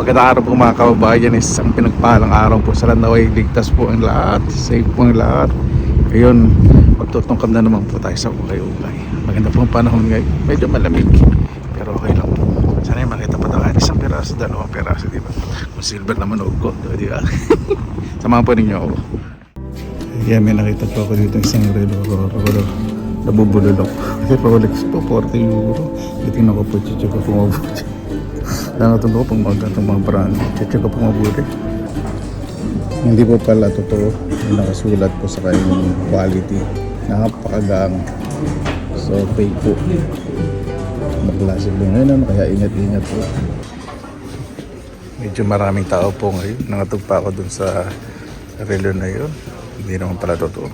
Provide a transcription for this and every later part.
Magandang araw po mga kababayan, isang pinagpalang araw po sa Landaway. Ligtas po ang lahat, safe po ang lahat. Ngayon, magtutungkad na naman po tayo sa ukay-ukay. Maganda po ang panahon ngayon, medyo malamig, pero okay lang po. Sana yung makita pa tayo isang piraso, dalawang piraso, di ba? Kung silver naman o gold, di ba? Samahan po ninyo ako. Yeah, may nakita po ako dito isang relo nabubulolok. Kasi Rolex po, 40 euro. Itingnan ko po, chicho ko po mabuti. Nakatulog ko pang itong mga brand. Check ko pong mabuti. Hindi po pala totoo. May nakasulat po sa kanyang quality. Napakagang. So fake po. Maglasig po ngayon. Kaya ingat-ingat po. Medyo maraming tao po ngayon. Nangatog pa ako dun sa relo na yun. Hindi naman pala totoo.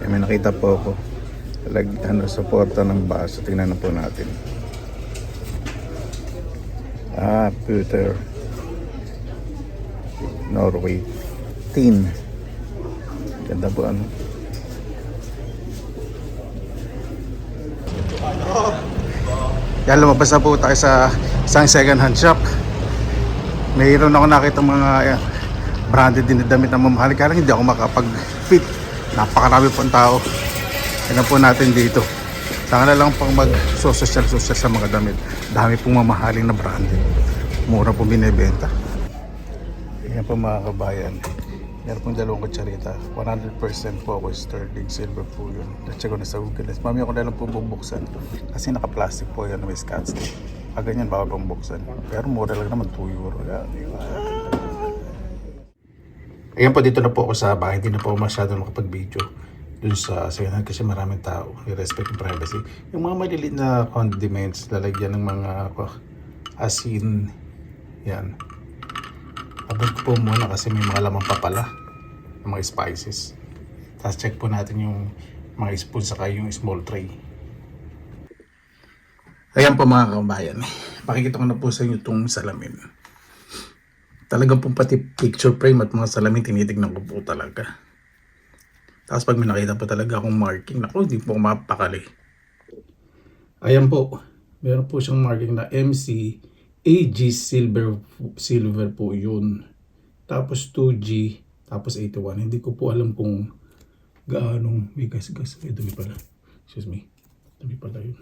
May nakita po ako. Suporta ng baso. Tingnan na po natin. Peter Norway Tin. Ganda po ano. Yan, lumabas na po tayo sa isang second hand shop. Mayroon ako nakita mga branded din na damit na mamahal. Kaya lang hindi ako makapag-fit. Napakarami po ang tao. Yan po natin dito. Saka na lang pang mag-social sa mga damit. Dami pong mamahaling na branded. Mura po binibenta. Yan po mga kabayan. Meron pong dalawang kutsarita. 100% po ako sterling silver po yun. Let's ko na sa Google. Mami ako na lang po bubuksan. Kasi naka-plastic po yan na may scotch tape. Pag ganyan baka pang buksan. Pero mura lang naman 2 euro. Ayan po, dito na po ako sa bahay. Hindi na po ako masyado makapag-video dun sa second hand kasi maraming tao. I-respect yung privacy. Yung mga maliliit na condiments, lalagyan ng mga asin. Yan. Abot ko po muna kasi may mga lamang pa pala. Mga spices. Tapos check po natin yung mga spoon saka yung small tray. Ayan po mga kabayan. Pakikita ko na po sa inyo itong salamin. Talagang po pati picture frame at mga salamin tinitignan ko po talaga. Tapos pag may nakita po talaga akong marking, naku, hindi po ako mapakali. Ayan po, meron po siyang marking na MC AG silver po yun. Tapos 2G, tapos 81. Hindi ko po alam kung gaano may gas-gas. Ay, dumi pala. Excuse me. Dumi pala yun.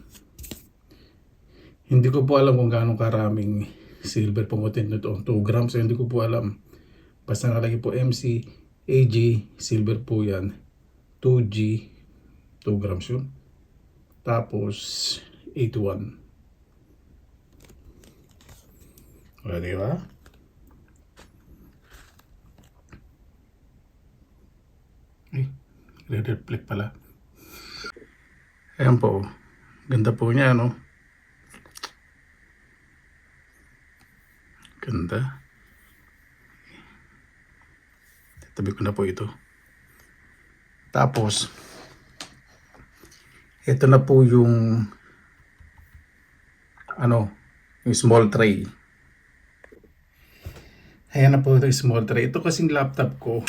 Hindi ko po alam kung gaano karaming silver po content nito. 2 grams, hindi ko po alam. Basta nakalagay po MC AG silver po yan. 2G, 2 grams yun. Tapos 81. O, diba? Ay, re-reflect pala. Ayan po. Ganda po niya, no? Ganda. Tabi ko na po ito. Tapos, ito na po yung yung small tray. Ayan na po ito yung small tray. Ito kasing laptop ko,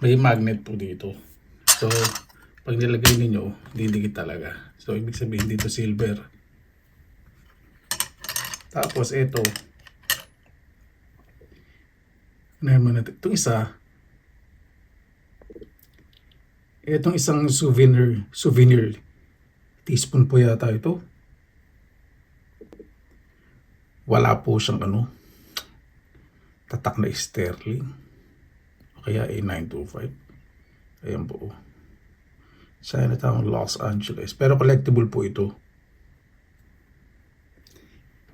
may magnet po dito. So, pag nilagay ninyo, didikit talaga. So, ibig sabihin dito silver. Tapos, ito. Naman natin. Itong isang souvenir teaspoon po yata ito. Wala po siyang tatak na sterling. O kaya A925. Ayan po. Chinatown, Los Angeles. Pero collectible po ito.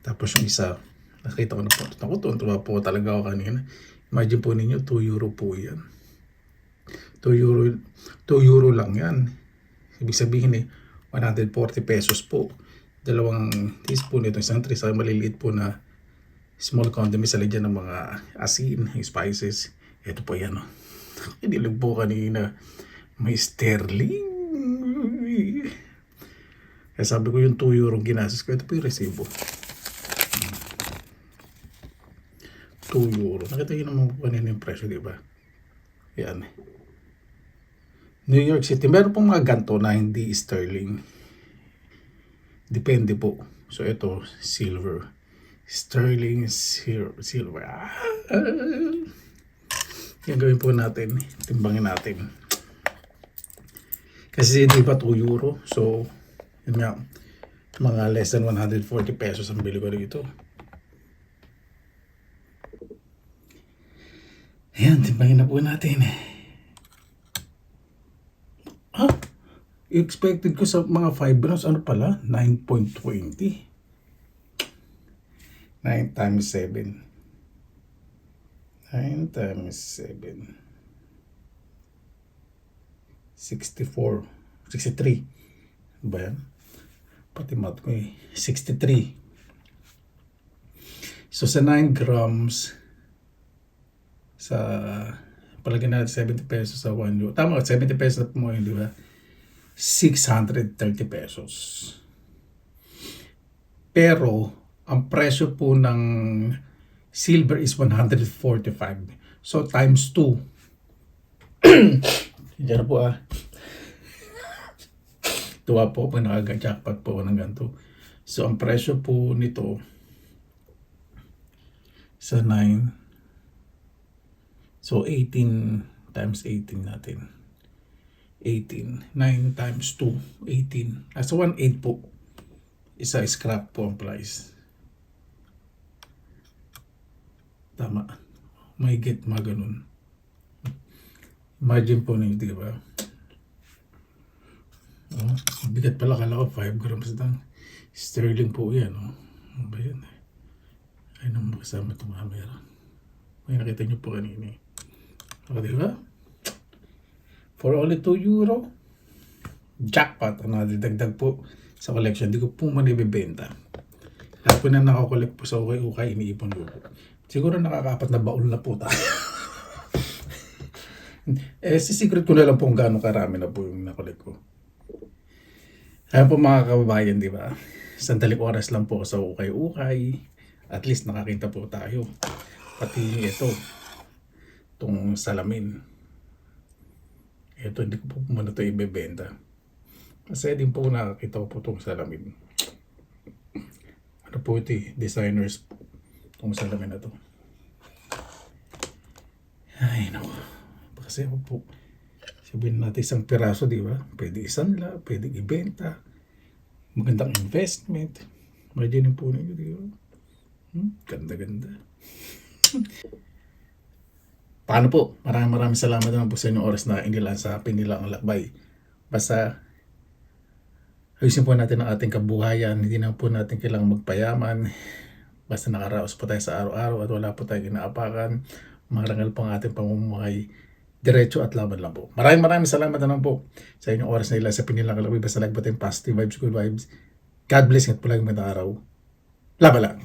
Tapos yung isa, nakita ko na po. Naku, tuwa po talaga ako kanina. Imagine po ninyo, 2 euro po yan. 2 euro lang yan. Ibig sabihin 140 pesos po. Dalawang teaspoon ito, isang tray, sa maliliit po na small condiment sa lagyan ng mga asin, spices. Ito po yan. Inilig po kanina. May sterling. Kaya sabi ko yung 2 euro ginastos ko. Ito po yung resibo. 2 euro. Nakita nyo naman po kanina yung presyo, di ba? Yan. New York City, meron pong mga ganto na hindi sterling. Depende po. So ito, silver. sterling silver. Yan gawin po natin. Timbangin natin. Kasi di ba 2 euro? So, yun nga. Mga less than 140 pesos ang bili ko dito. Ayan, timbangin na po natin. Expected ko sa mga 5 grams, ano pala? 9.20. 9 times 7. 9 times 7. 64. 63. Ba yan? Pati math ko 63. So sa 9 grams, sa palagyan natin 70 pesos sa 1 euro. Tama, 70 pesos na po ngayon, di ba? 630 pesos. Pero, ang presyo po ng silver is 145. So, times 2. Diyan po Tuwa po pag nakaka-jackpot po ng ganito. So, ang presyo po nito sa 9. So, 18 times 18 natin. 18. 9 times 2. 18. So, 1.8 po. Isa scrap po ang price. Tama. May get mga ganun. Imagine po ninyo, di ba? Bigat pala, kala ko 5 grams lang. Sterling po yan. Ano ba yan? Ay, naman kasama itong camera. May nakita nyo po kanina. O, di ba? For only 2 euro, jackpot. Dagdag po sa collection. Hindi ko po manibibenta. Lahat po na nakakolect po sa ukay-ukay, iniipon ko po. Siguro nakaka-4 na baul na po tayo. Secret ko na lang po kung gaano karami na po yung nakolect ko. Kaya po mga kababayan, di ba? Sandaling oras lang po sa ukay-ukay. At least nakakita po tayo. Pati ito, itong salamin. Ito, hindi ko po muna ito ibebenta. Kasi din po nakakita ko po itong salamin. Ano po ito designers po. Itong salamin na ito. Ay, no. Kasi ako po, sabihin natin isang piraso, di ba? Pwede isanla, pwede ibenta. Magandang investment. Imagine po ninyo, di ba? Ganda-ganda. Paano po? Maraming salamat naman po sa inyong oras na inilaan sa pinila ang lakbay. Basta ayusin po natin ang ating kabuhayan. Hindi na po natin kailangang magpayaman. Basta nakaraos po tayo sa araw-araw at wala po tayong inaapakan. Marangal po ang ating pamumuhay. Diretso at laban lang po. Maraming salamat naman po sa inyong oras na ilan sa pinilang kalakbay. Basta like po tayong positive vibes, good vibes. God bless at palagi magandang araw. Laban lang.